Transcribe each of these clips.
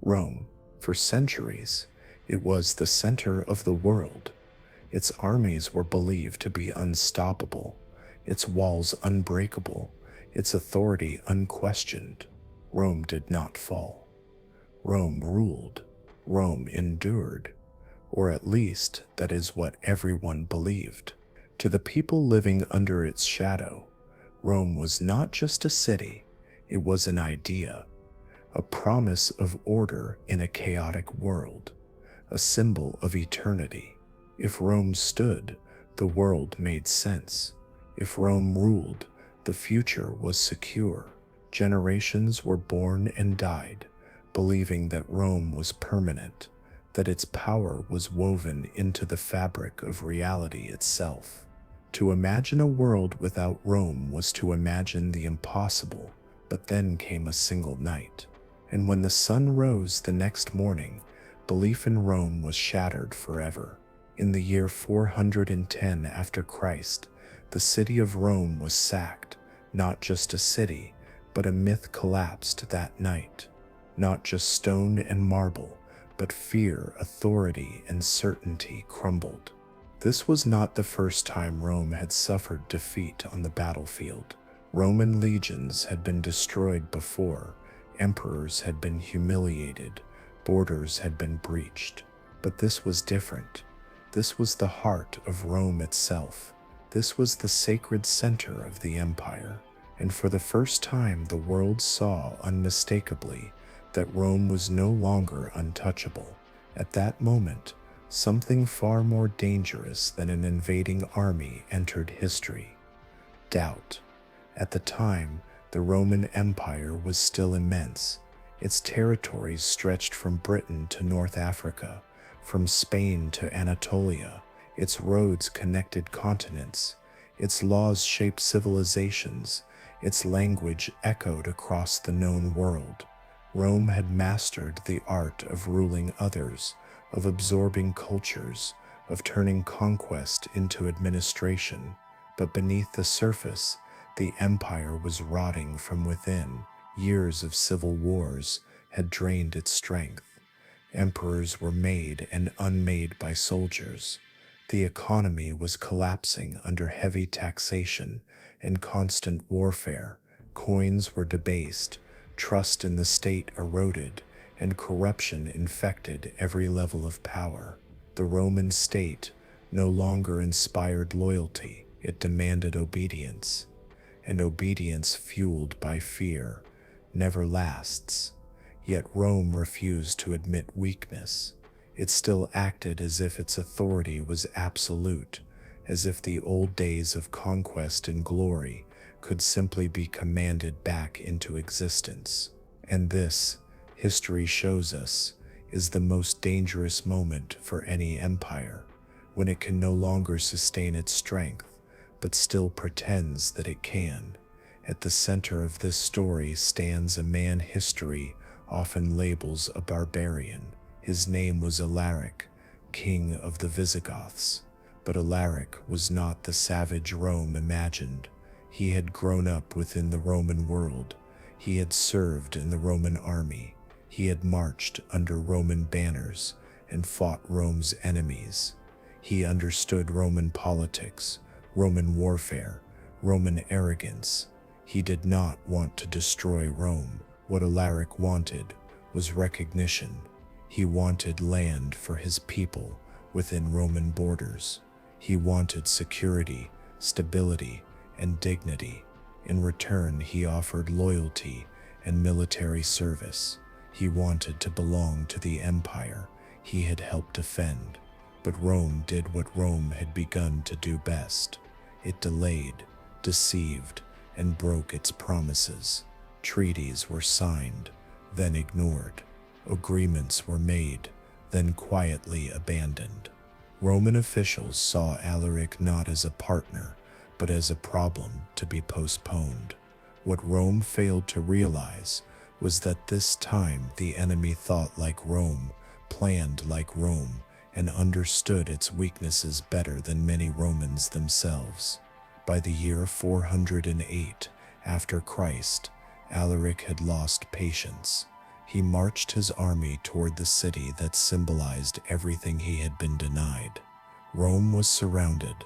Rome, for centuries, it was the center of the world. Its armies were believed to be unstoppable, its walls unbreakable, its authority unquestioned. Rome did not fall. Rome ruled. Rome endured. Or at least, that is what everyone believed. To the people living under its shadow, Rome was not just a city, it was an idea, a promise of order in a chaotic world, a symbol of eternity. If Rome stood, the world made sense. If Rome ruled, the future was secure. Generations were born and died, believing that Rome was permanent, that its power was woven into the fabric of reality itself. To imagine a world without Rome was to imagine the impossible, but then came a single night. And when the sun rose the next morning, belief in Rome was shattered forever. In the year 410 after Christ, the city of Rome was sacked. Not just a city, but a myth collapsed that night. Not just stone and marble, but fear, authority, and certainty crumbled. This was not the first time Rome had suffered defeat on the battlefield. Roman legions had been destroyed before, emperors had been humiliated, borders had been breached. But this was different. This was the heart of Rome itself. This was the sacred center of the empire. And for the first time, the world saw unmistakably that Rome was no longer untouchable. At that moment, something far more dangerous than an invading army entered history: doubt. At the time, the Roman Empire was still immense. Its territories stretched from Britain to North Africa, from Spain to Anatolia. Its roads connected continents. Its laws shaped civilizations. Its language echoed across the known world. Rome had mastered the art of ruling others, of absorbing cultures, of turning conquest into administration. But beneath the surface, the empire was rotting from within. Years of civil wars had drained its strength. Emperors were made and unmade by soldiers. The economy was collapsing under heavy taxation and constant warfare. Coins were debased, trust in the state eroded, and corruption infected every level of power. The Roman state no longer inspired loyalty, it demanded obedience. And obedience fueled by fear never lasts. Yet Rome refused to admit weakness. It still acted as if its authority was absolute, as if the old days of conquest and glory could simply be commanded back into existence. And this, history shows us, is the most dangerous moment for any empire, when it can no longer sustain its strength, but still pretends that it can. At the center of this story stands a man history often labels a barbarian. His name was Alaric, king of the Visigoths. But Alaric was not the savage Rome imagined. He had grown up within the Roman world. He had served in the Roman army. He had marched under Roman banners and fought Rome's enemies. He understood Roman politics, Roman warfare, Roman arrogance. He did not want to destroy Rome. What Alaric wanted was recognition. He wanted land for his people within Roman borders. He wanted security, stability, and dignity. In return, he offered loyalty and military service. He wanted to belong to the empire he had helped defend. But Rome did what Rome had begun to do best. It delayed, deceived, and broke its promises. Treaties were signed, then ignored. Agreements were made, then quietly abandoned. Roman officials saw Alaric not as a partner, but as a problem to be postponed. What Rome failed to realize was that this time the enemy thought like Rome, planned like Rome, and understood its weaknesses better than many Romans themselves. By the year 408 after Christ, Alaric had lost patience. He marched his army toward the city that symbolized everything he had been denied. Rome was surrounded.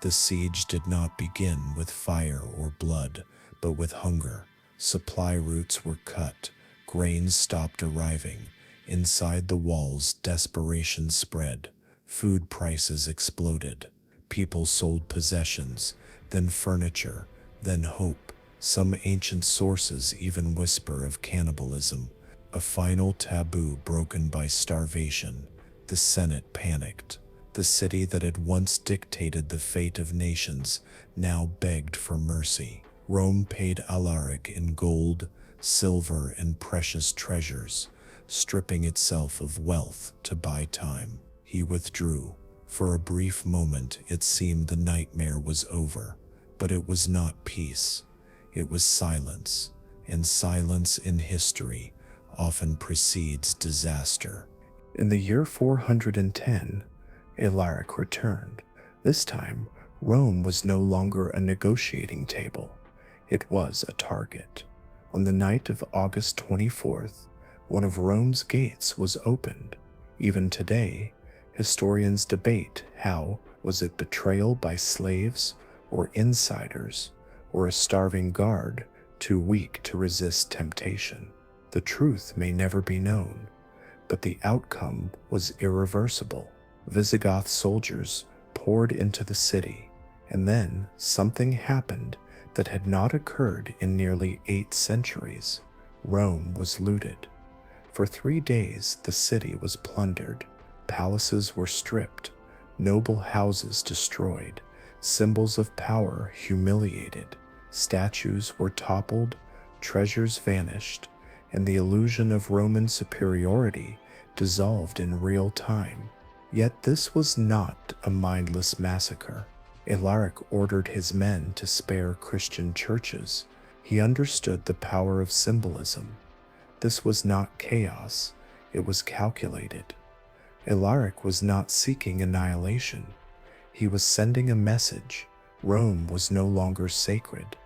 The siege did not begin with fire or blood, but with hunger. Supply routes were cut, grains stopped arriving. Inside the walls, desperation spread. Food prices exploded. People sold possessions, then furniture, then hope. Some ancient sources even whisper of cannibalism, a final taboo broken by starvation. The Senate panicked. The city that had once dictated the fate of nations now begged for mercy. Rome paid Alaric in gold, silver, and precious treasures, stripping itself of wealth to buy time. He withdrew. For a brief moment, it seemed the nightmare was over, but it was not peace. It was silence, and silence in history often precedes disaster. In the year 410, Alaric returned. This time, Rome was no longer a negotiating table. It was a target. On the night of August 24th, one of Rome's gates was opened. Even today, historians debate how, was it betrayal by slaves or insiders, or a starving guard too weak to resist temptation. The truth may never be known, but the outcome was irreversible. Visigoth soldiers poured into the city, and then something happened that had not occurred in nearly 8 centuries. Rome was looted. For 3 days, the city was plundered. Palaces were stripped, noble houses destroyed, symbols of power humiliated, statues were toppled, treasures vanished, and the illusion of Roman superiority dissolved in real time. Yet this was not a mindless massacre. Alaric ordered his men to spare Christian churches. He understood the power of symbolism. This was not chaos, it was calculated. Alaric was not seeking annihilation. He was sending a message. Rome was no longer sacred.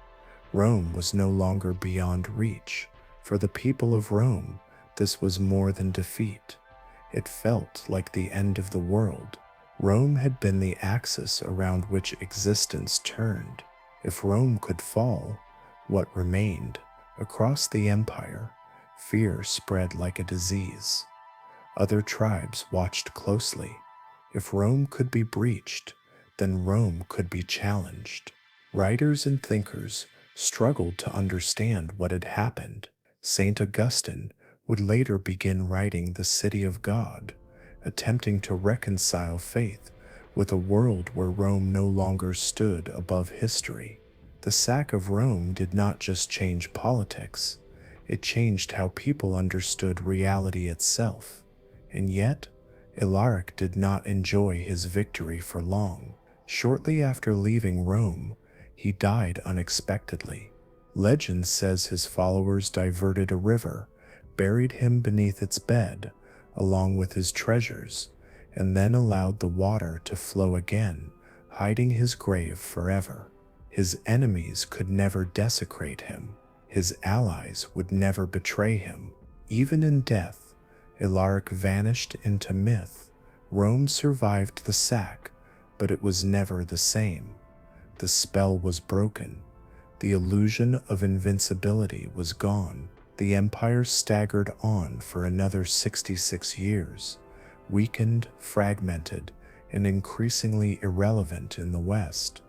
Rome was no longer beyond reach. For the people of Rome, this was more than defeat. It felt like the end of the world. Rome had been the axis around which existence turned. If Rome could fall, what remained? Across the empire, fear spread like a disease. Other tribes watched closely. If Rome could be breached, then Rome could be challenged. Writers and thinkers struggled to understand what had happened. Saint Augustine would later begin writing The City of God, attempting to reconcile faith with a world where Rome no longer stood above history. The sack of Rome did not just change politics, it changed how people understood reality itself. And yet, Alaric did not enjoy his victory for long. Shortly after leaving Rome, he died unexpectedly. Legend says his followers diverted a river, buried him beneath its bed, along with his treasures, and then allowed the water to flow again, hiding his grave forever. His enemies could never desecrate him. His allies would never betray him. Even in death, Alaric vanished into myth. Rome survived the sack, but it was never the same. The spell was broken. The illusion of invincibility was gone. The empire staggered on for another 66 years, weakened, fragmented, and increasingly irrelevant in the West,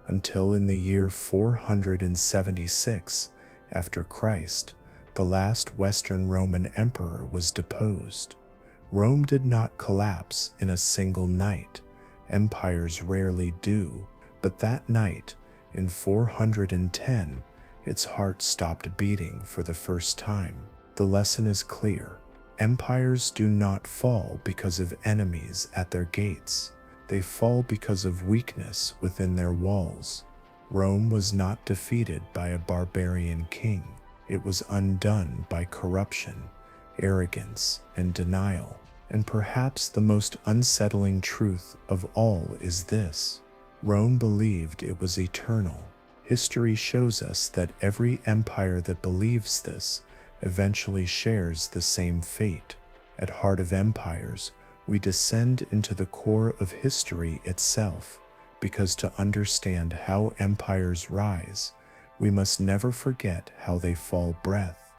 until in the year 476 after Christ, the last Western Roman emperor was deposed. Rome did not collapse in a single night. Empires rarely do, but that night, in 410, its heart stopped beating for the first time. The lesson is clear. Empires do not fall because of enemies at their gates. They fall because of weakness within their walls. Rome was not defeated by a barbarian king. It was undone by corruption, arrogance, and denial. And perhaps the most unsettling truth of all is this: Rome believed it was eternal. History shows us that every empire that believes this eventually shares the same fate. At heart of empires, we descend into the core of history itself, because to understand how empires rise, we must never forget how they fall. Breath.